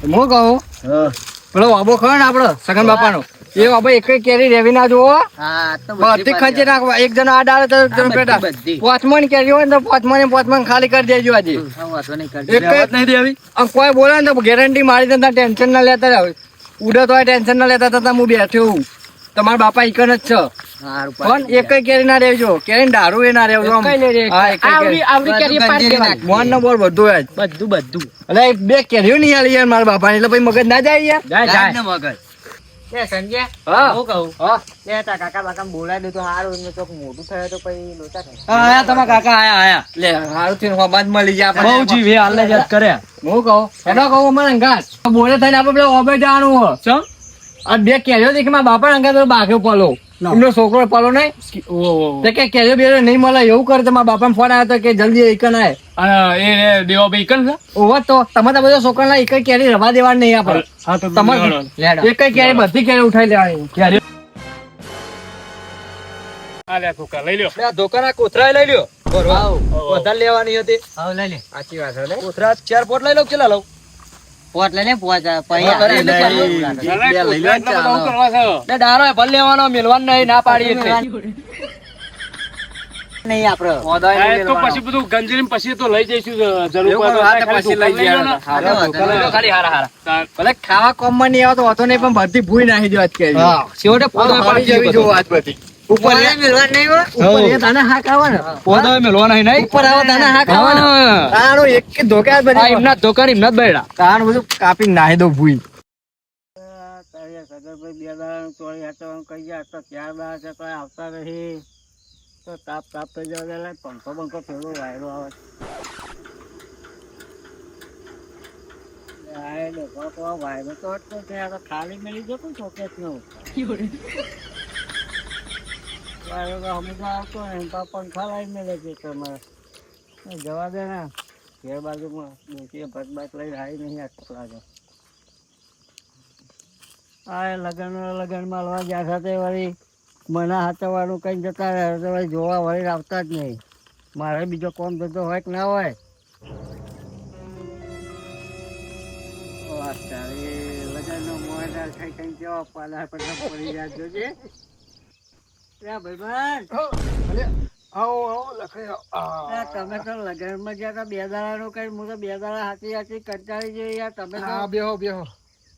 હું કહું પેલો વાબો ખરો ને આપડો સગન બાપાનો એ બાબા એક કેરી રેવી ના જોવો બધી ખંચી નાખવા એક જણ આ ડાળે તો પોચમણ કેરી હોય ને તો પોચમણ ખાલી કરી દેજો આજે કોઈ બોલે ને તો ગેરંટી મારી દે ટેન્શન ના લેતા રહો ઉડત હોય ટેન્શન ના લેતા હતા હું બેઠ્યો હું તમારા બાપા એકન જ છે પણ એક કેરી ના રહેજો કેરી દારૂ એ ના રહેજો મોન નો બોલ બધું એટલે બે કેરીઓ નહીં આલી યાર મારા બાપા એટલે મગજ ના જાય યાર મગજ સંજય હું કહું કાકા બાકા બોલાવી દે તો સારું મોટું થયું તો પછી લોચા થાય તમારા કાકા આયા લે સારું થયું સમાજ મળી ગયા બહુ જીવે હાલ જ કર્યા હું કહું એનો કહું અમારે ઘાસ બોલે થઈને આપડે પેલો ઓબે જવાનું ચમ આ બે કેરીઓ દેખી મારા બાપા અંગા તો બાઘ્યો પલો એમનો છોકરો પલો નહીં કે કેરીઓ બેરીઓ નહીં મળે એવું કરે તો મારા બાપા ફોન આવ્યો હતો કે જલ્દી એકન આય એ દેવા એકન છે ઓવા તો તમારા બધા છોકરા એક કેરી રવા દેવાની નહીં આપડે તમારે એક કેરી બધી કેરી ઉઠાઈ લેવાની કેરી લઈ લ્યો ધોકાના કોથરા લઈ લ્યો વધારે લેવાની હતી લઈ લે સાચી વાત છે કોથરા 4 પોટ લઈ લો કેટલા લઉં પોટ લઈને ડારો ભલ લેવાનો મેલવાનું નહીં ના પાડી નહીં આપડે પછી બધું ગંજરી પછી તો લઈ જઈશું ભલે ખાવા કોમ માં નહીં આવતો હતો નહીં પણ બધી ભૂઈ નાખી દો છેવટે બધી ઉપર દાના હા ખાવાના ઉપર આવો દાના હા ખાવાના એક ધોકા એમના ધોકા એમના જ બેડા તાણ બધું કાપી નાહી દો ભૂઈ આવતા રહી તો તાપ થઈ જવા પંખો પેલો વાયરો આવે વાયરો તો ખાલી મળી જતો ચોકેટ નો હંમેશા આવતો ને પંખા લાવી મેળે છે તમારે જવા દે ને ઘેર બાજુમાં બેસી ભટ બાટ લઈ આવી નહીં લાગે આ લગન માલવા જ્યાં સાથે વળી મને હાથવાનું કઈ જતા રહે તો વળી જોવા વળી આવતા જ નહીં મારે બીજો કોમ ધંધો હોય કે ના હોય લગનનો મોડા થઈ કઈ જવા પાલા પડી જાજો છે તમે તો લગન માં ગયા 2 દાડા નું કઈ હું તો 2 દાડા હાથી કંટાળી જઈ યાર તમે બેહો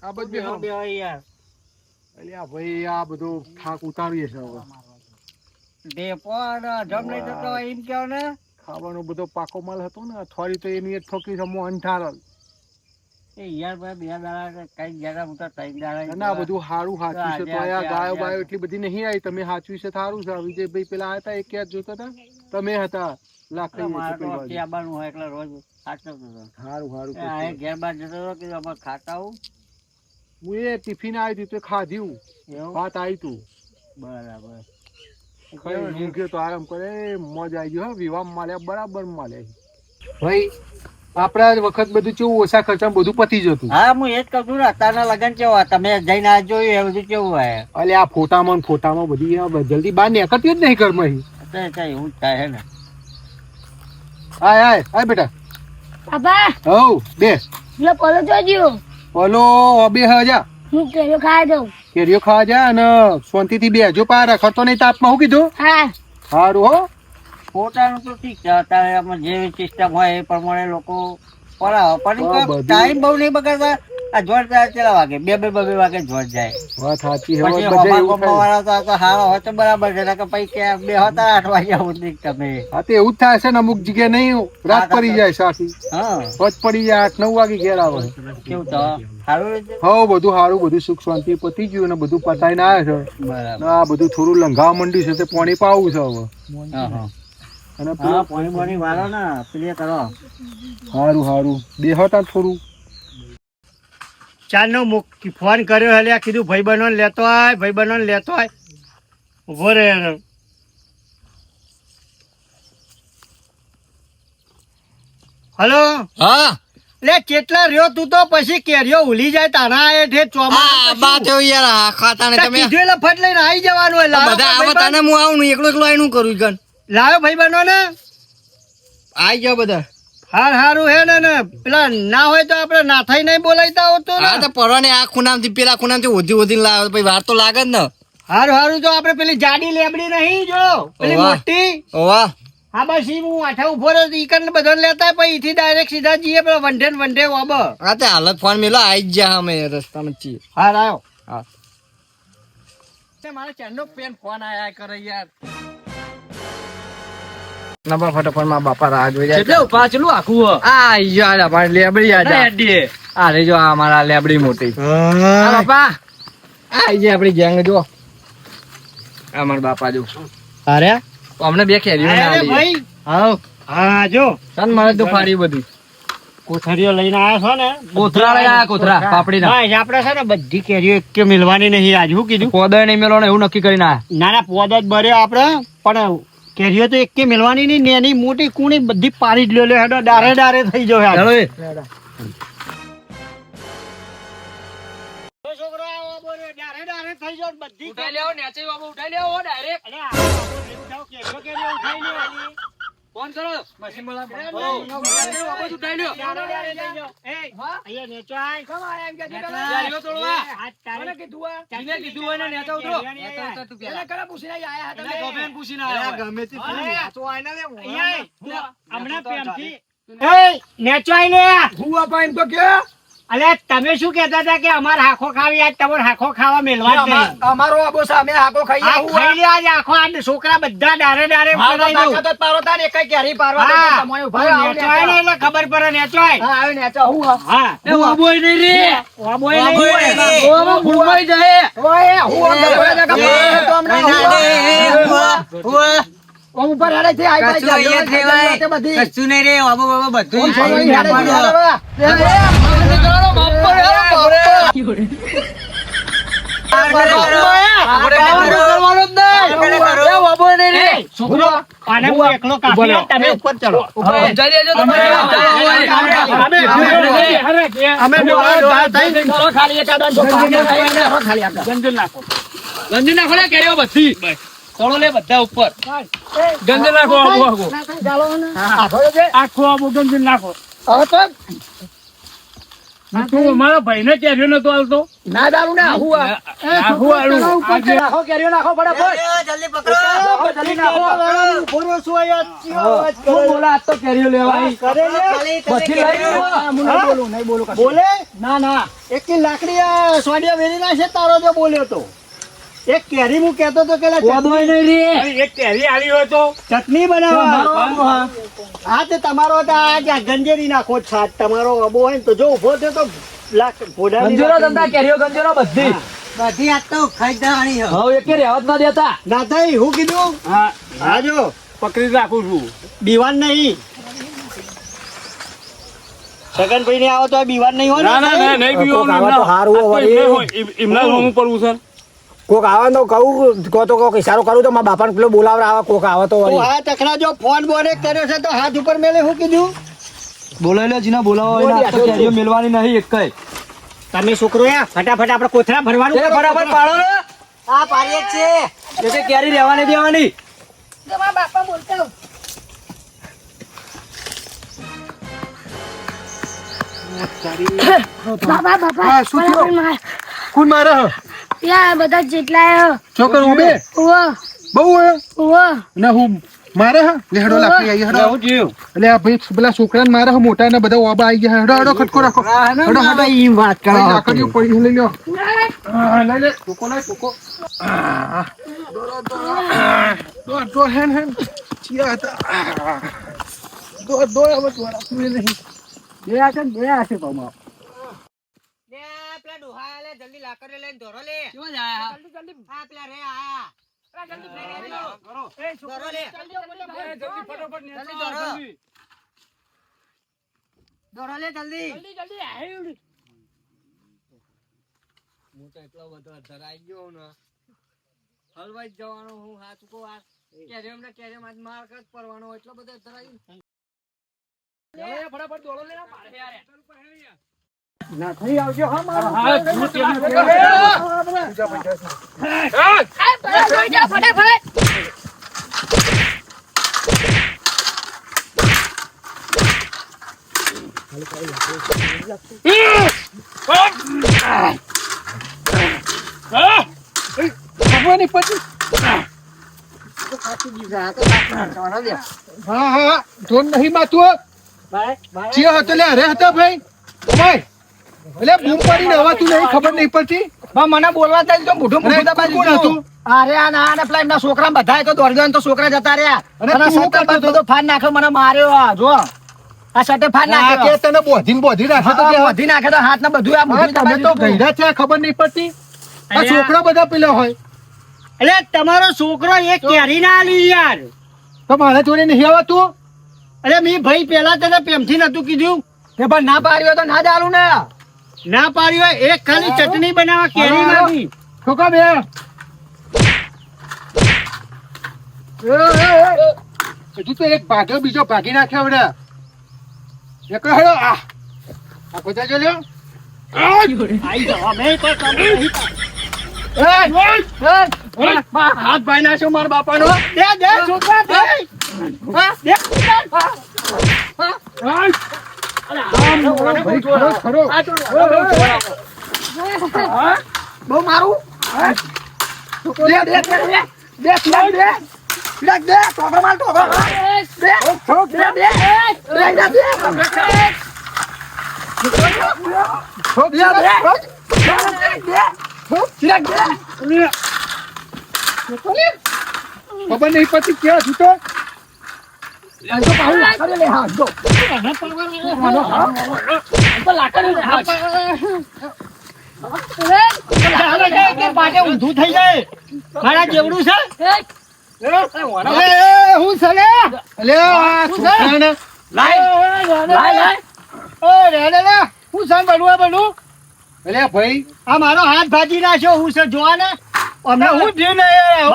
આ બધું બેહો યાર અલ્યા ભાઈ આ બધું થાક ઉતારીએ છે હવે ડેપો જમ લઈ જતો એમ કેવો ને ખાવાનો બધો પાકો માલ હતો ને થોડી તો એની જ ઠોકી છે મોહન ઠારલ એ યાર ભાઈ 2 દાડા કઈ જરા હું તો 3 દાડા ના બધું સારું સાચું છે તો આ ગાયો બાયો એટલી બધી નહીં આવી તમે સાચું છે સારું છે વિજયભાઈ પેલા આયા હતા એક યાદ જોતા હતા તમે હતા લાકડી મારતો આબાનું હોય એટલે રોજ સાચવતો હતો સારું આ ઘેર બાર જતો હતો કે અમે ખાતા હું એ ટિફિન આવી હતું ખાધ્યું વાત આવી તું બરાબર તો આરામ કરે મોજ આવી ગયો વિવાહ માલ્યા બરાબર માલ્યા ભાઈ આપડા વખત બધું કેવું ઓછા ખર્ચામાં બધું પતી જતું હા હું એ જ કહું છું ને અત્યારના લગન કેવા તમે જઈને આ જોયું એ બધું કેવું હોય અલે આ ફોટામાં બધી જલ્દી બહાર નીકળતી જ નહીં ઘરમાં એવું જ થાય ને હાય બેટા બાબા હો બે પોલો જોજો પોલો બે હજા હું કેરીઓ ખાવા જા અને શાંતિથી બેજો પાર રખડતો નહીં તાપમાં હું કીધું હા સારું હો ફોટાનું તો ઠીક છે અત્યારે જે સિસ્ટમ હોય એ પ્રમાણે લોકો પડાવે પણ ટાઈમ બહુ નહીં બગાડતા આ જોડ કેટલા વાગે 2 વાગે જોડ જાય વાત સાચી છે હારો હોય તો બરાબર છે કે પછી બે હતા 8 વાગ્યા સુધી તમે હા તો એવું જ થાય છે ને અમુક જગ્યાએ નહીં રાત પડી જાય સાથી હા પચ પડી જાય 8-9 વાગે ઘેર આવે કેવું તો સારું હો બધું સારું બધું સુખ શાંતિ પતી ગયું ને બધું પતાઈને આવ્યા છે બરાબર આ બધું થોડું લંઘાવા માંડ્યું છે તે પાણી પાવું છે હવે હા અને પાણી વાળો ને પ્લે કરો સારું બેહતા થોડું ચાર નો ફોન કર્યો હલે કીધું ભાઈ બનો લેતો આય ઉભો રે હલો હા લે કેટલા રહ્યો તું તો પછી કેરીઓ ઉલી જાય તારા એ ઠે ચોમા બાત હો યાર ખાતા ને તમે કીધું એટલે ફટ લઈને આવી જવાનું હોય બધા આવતા ને હું આવું એકલો આઈનું કરું ગન લાવ્યો ભાઈ બનો ને આઈ જાવ બધા હારું હે ને પેલા ના હોય તો આપણે ના થઈ નહીં બોલાવતા હોતો ને. હા તો પરવાને આ ખૂણામથી પેલા ખૂણામથી ઓધી લાવે પછી વાર તો લાગે જ ને. હારું તો આપણે પેલી જાડી લેબડી નહીં જો પેલી મોટી. ઓવા હા બસ ઈ હું આઠા ઉભો રહ્યો ઈકન બધાને લેતા પછી ઈથી ડાયરેક્ટ સીધા જઈએ પેલા વંઢે વાબ. હા તે હાલત ફોન મેલો આવી જ જા અમે રસ્તામાં છીએ. હા આવ્યો. હા મારા ચાંદનો પેન ફોન આયા કરે યાર. નંબર ફટાફટ માં બાપા રાહ જોઈ જાય. એટલે ઉભા ચલું આખું આ યાર અમારી લેબડી આ રે જો આ મારા લેબડી મોટી. હા બાપા આ જે આપણી ગેંગ જો આ મારા બાપા જો. અરે અમને બે કેરીઓ ના આલી ભાઈ. હા જો તન મારે તો ફાડી બધી કોથળીઓ લઈને આવ્યા છો ને. કોથરા લઈને આયા કોથરા પાપડી ના. હા આપણે છે ને બધી કેરીઓ એક કે મિલવાની નહીં આજ શું કીધું. પોદય નહીં મેલો ને એવું નક્કી કરીને આયા. ના પોદ જ ભર્યો આપણે પણ કેરીઓ તો એક કે મિલવાની નહીં. નેની મોટી કુણી બધી પાડી જ લ્યો હેડો ડારે થઈ જાવ. ફોન કરો મશીન બોલા. અલે તમે શું કેતા હતા કે અમારે હાખો ખાવી આજ તમારે હાખો ખાવા મેલવા જ નહીં. અમારો આબો સામે હાકો ખાઈ આ ખાઈ લે આજ આખો આ છોકરા બધા ડારે પારો તાર એકઈ કેરી પારવા દે તમે ઉભા નેચવાય ને એટલે ખબર પડે નેચવાય. હા આવે નેચો હું હા એ ઓબોય નહીં રે ઓબોય નહીં ઓમાં ભૂલવાઈ જાય ઓય હું તો હમણાં ઓમ ઉપર હારે છે આઈ ભાઈ તે બધી કશું નહીં રે બાબા બાબા બધું તળો લે બધા ઉપર ગંજ નાખો આખો આબો ગંજ નાખો. હવે તો તું મારા ભાઈ ને કેરીઓ નતો આલતો. ના દારૂ ના હું નાખો નાખો કેરીઓ નાખો ફટાફટ જલ્દી પકડો જલ્દી નાખો બોલો શું આયા તું બોલા તો કેરીઓ લેવાઈ કરે લે બધી લઈ હું નહીં બોલું બોલે ના એક લાકડી સોડિયા વેરી ના છે તારો જો બોલ્યો તો એક કેરી હું કહેતો તો કે એક કેરી આવી હોય તો ચટણી બનાવવા. હા તે તમારો ગંજેરી નાખો છાત તમારો અબો હોય ને તો જો ઉભો થયો તો કેરીઓ ગંજેરો બધી આજ તો ખાઈ દેવાની હવે એક રહેવત ના દેતા ના થઈ હું કીધું. હા જો પકડી રાખું છું. બીવાન નહીં સગનભાઈ ને આવો તો બીવાન નહીં હોય ના નહીં પીવાનું. કોક આવે તો કહું તો કોક ઈશારો કરું તો મારા બાપાને પેલો બોલાવવા આવે કોક આવે તો હા તકડા જો ફોન બોને કર્યો છે તો હાથ ઉપર મેલે શું કીધું બોલાવી લે જીના બોલાવો મેલવાની નહીં એક કઈ. તમે છોકરો ફટાફટ આપણે કોથળા ભરવાનું ફટાફટ પાડો ને. હા પાડીએ જ છે કેરી રહેવાની દેવાની. બાપા બોલતા બાપા શું થયું? કોણ મારે યા બધા જેટલા છોકરો ઉભે બહુ ને હું મારે લેહડો લાકડી આવી હેડો એટલે આ ભાઈ પેલા છોકરાને મારે મોટા ને બધા ઓબા આવી ગયા હેડો ખટકો રાખો હેડો ઈ વાત કરે લાકડીઓ પડી લઈ લ્યો લઈ લે ટોકો લઈ ટોકો દો હેન ચિયા હતા દો હવે દ્વારા સુઈ નહીં બે આશે પામા પેલા ડોહા લે જલ્દી લાકડીઓ લઈને ધોરો લે કેવો જાય જલ્દી હા પેલા રે આયા જલ્દી ધોરો લે જલ્દી ફટાફટ ને ધોરો લે જલ્દી હું તો એટલો બધો ધરાઈ ગયો ને હલવાઈ જવાનો હું હાથ કો આ કેરેમ ને કેરેમ આજ માર કર પરવાનો એટલો બધો ધરાઈ ફટાફટ દોડો લે મારે યાર ના થઈ આવજો હા મારો ફટાફટ ખબર નહીં પડતી. હા હા ધોન નહીં માતું. ચિયો હતો લે અરે હતો ભાઈ ભાઈ એટલે બૂમ પાડીને હવાતું નહીં ખબર નહીં પડતી. મને બોલવા થાય તો મોઢું મોઢું દબાવી કોણ દીધું. હતું? અરે આ ના ને પેલા એમના છોકરા બધા તો દોડી ગયા ને તો છોકરા જતા રહ્યા. અને અને તું શું સટ્ટે કરતો બધો ફાડ નાખ્યો મને માર્યો આ જો આ સટ્ટે ફાડ આ નાખ્યો. કે તને બોધી રાખે તો કે વધી નાખે તો હાથ ને બધું આ હા, મોઢું તમે દબાવી તો દીધું. ગઈડા છે ખબર નહીં પડતી. આ અરે છોકરા બધા પેલા હોય એટલે તમારો છોકરો એક કેરી ના આલી યાર. તો મારા જોડે નહીં આવતું. અરે મી ભાઈ પેલા તને પ્રેમથી નતું કીધું કે પણ ના પાડ્યો તો ના જ આલું ને. ના પાડ્યો એક ખાલી ચટણી બનાવવા કેરી માંથી. છોકરા બે હજુ તો એક ભાગ્યો બીજો ભાગી નાખ્યો હવે એકલો હેડો આ બધા જો લ્યો. આઈ જાઓ અમે કોઈ કામ નહીં. હાથ ભાઈ નાખ્યો મારા બાપાનો. દે દે છોકરા દે. હા દે. ભાઈ ખરો ખરો. બહુ મારું. દે દે દે દે દે દે દે દે ટોકરો માર ટોકરો. દે છોક દે દે દે દે દે. છોક દે દે. ખબર નહીં પડતી ક્યાં છૂટો. ઊંધું થઈ જાય મારા જેવડું છે. હું છે લે? અલે આ છોકરાને અલે ભાઈ આ મારો હાથ ભાજી નાખ્યો હું છે જોવા ને અમે હું થયું ને આ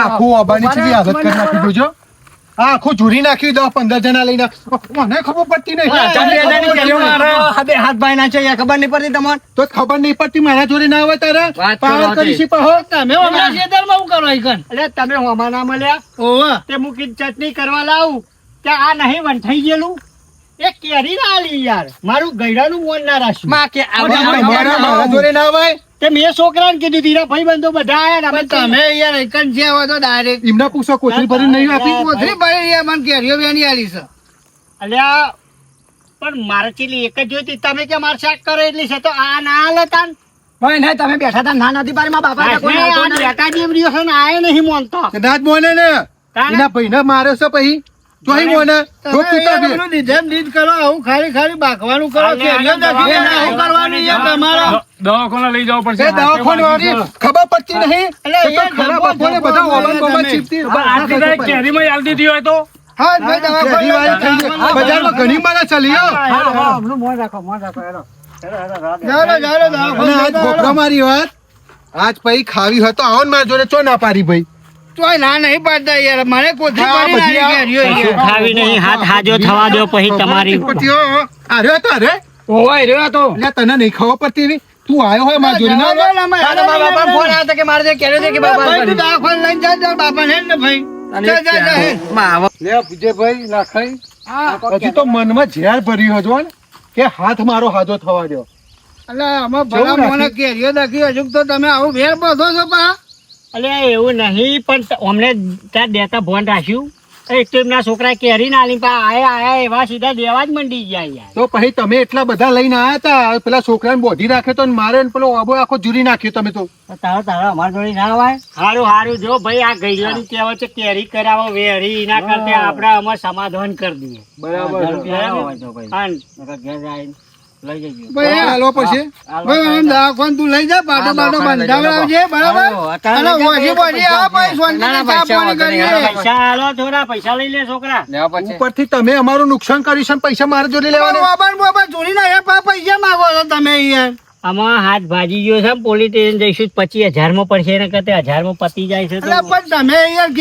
આખું અબાની ચીલી આદત કરી નાખી દેજો. આ આખું ઝૂરી નાખ્યું 10-15 જણા લઈને મને ખબર પડતી નહીં. હાથ ભાઈ નાખ્યો ખબર નહીં પડતી તમને. તો ખબર નહીં પડતી મારા જોડે ના આવે તારે પાવર કરીશી પાહો. તમે એટલે તમે હોમા ના મળ્યા તે મૂકી ચટણી કરવા લાવું કે આ નહીં વંઠાઈ ગયેલું એ કેરી ના આલી યાર મારું ગયડાનું મોન ના રાખ્યું. મારા જોડે ના આવે. તે મેં છોકરાને કીધું ધીરા ભાઈ બંધો બધા આયા ને તમે યાર એકન જે હોય તો ડાયરેક્ટ એમને પૂછો કોથળી ભરી નહીં આપી. કોથળી ભરી યાર મને કેરીઓ બેની આલી છે. અલ્યા પણ મારે ચીલી એક જ જોઈતી તમે કે મારે શાક કરે એટલી છે તો આ ના હાલે તાન ભાઈ નહીં તમે બેઠા હતા ના નથી પારી માં બાપા બેટા જેમ રહ્યો છે ને આય નહીં મોનતો ના જ મોને ને એના ભાઈને મારે છે પછી જોઈ મોને રોક તું તો બે. લીધેમ લીધ કરો આવું ખાલી ખાલી બાકવાનું કરો કેરીઓ નથી આવું કરવાનું યાર તમારો દવાખાને લઈ જવું પડશે. એ દવાખાને વાળી ખબર પડતી નહીં. એટલે એ તો ખરાબ બપોરે બધા ઓવન બોવન ચીપતી. આટલી તારી કેરીમાં આલી દીધી હોય તો હા ભાઈ દવાખાને વાળી થઈ ગઈ. બજારમાં ઘણી માણસ ચાલી હો. અને આજ ભોપરા મારી વાત આજ પછી ખાવી હોય તો આવો ને મારા જોડે ચો ના પારી ભાઈ. તોય ના નહીં પાડતા યાર મને કોથળી હા, પડી બધી નાની કેરીઓ યાર. ખાવી નહીં હાથ હાજો થવા દો પછી તમારી અરે તો અરે ઓય રહ્યો તો એટલે તને નહીં ખબર પડતી એવી? તું આવ્યો હોય મારા જોડે ના આવ્યો? તારા બાપા ફોન આવ્યો તો કે મારે જે કેરીઓ છે કે બાપા તું દવાખાને લઈને જા તારા બાપાને ને ભાઈ જા જા જા લે વિજયભાઈ લાખાઈ હજી તો મનમાં ઝેર ભર્યું હજો ને કે હાથ મારો હાજો થવા દો. એટલે આમાં ભલા મને કેરીઓ નાખી હજુ તો તમે આવું ભેર બસો છો પા અલે એવું નહીં પણ અમને ત્યાં દેતા ફોન રાખ્યું એક તો એમના છોકરા કેરી ના આલી પા આયા એવા સીધા દેવા જ મંડી ગયા યાર. તો પછી તમે એટલા બધા લઈને આયા હતા પેલા છોકરાને બોધી રાખે તો ને મારે ને પેલો આબો આખો જુરી નાખ્યો તમે તો. તારો અમારા જોડે ના હોય. હારું હારું જો ભાઈ આ ગઈડિયાની કહેવત છે કેરી કરાવો વેરી એના કરતા આપણે અમે સમાધાન કરી દઈએ. બરાબર. બરાબર. લઈ જજો. ભાઈ હાલો પછી ભાઈ આમ દવાખાને તું લઈ જા પાટો પાટો બંધાવડાવજે બરાબર અને ઓછી બોછી આ ભાઈ સોનજીને ચા પાણી કરીએ પૈસા આલો થોડા પૈસા લઈ લે છોકરા. ઉપરથી તમે અમારું નુકસાન કર્યું છે ને પૈસા મારા જોડે લેવાના. બાબા ચોરી ના પૈસા માંગો છો તમે યાર આમાં હાથ ભાજી ગયો છે પોલીસ સ્ટેશન જઈશું 25,000 માં પડશે એના કરતા 1000 માં પતી જાય છે તો એટલે પણ તમે યાર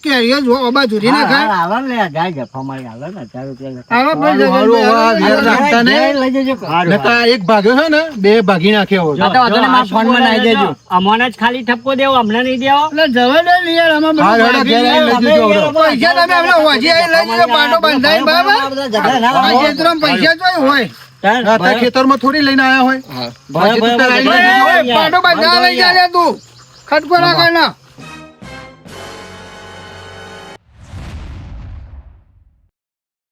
કેરીઓ જો ઓબા ધૂરી ના ખાય હાલો લે જાય જફા મારી હાલો ને 1000 રૂપિયા આવો ભાઈ હારું. એક ભાગ્યો છે ને બે ભાગી નાખ્યો જો, જો, આ ફોનમાં નાખી દેજો. અમને જ ખાલી ઠપકો દેવો અમને નહીં દેવો એટલે જવા દે ને યાર આમાં બધું ભાગી જાય. પૈસા તમે હમણાં હોજી આવીને લઈ જજો પાટો બંધાઈને બરાબર આ ખેતરમાં પૈસા જોઈ હોય ખેતરમાં થોડી લઈને આયા હોય પાટો બંધા લઈ જા તું ખટકો ના કર ના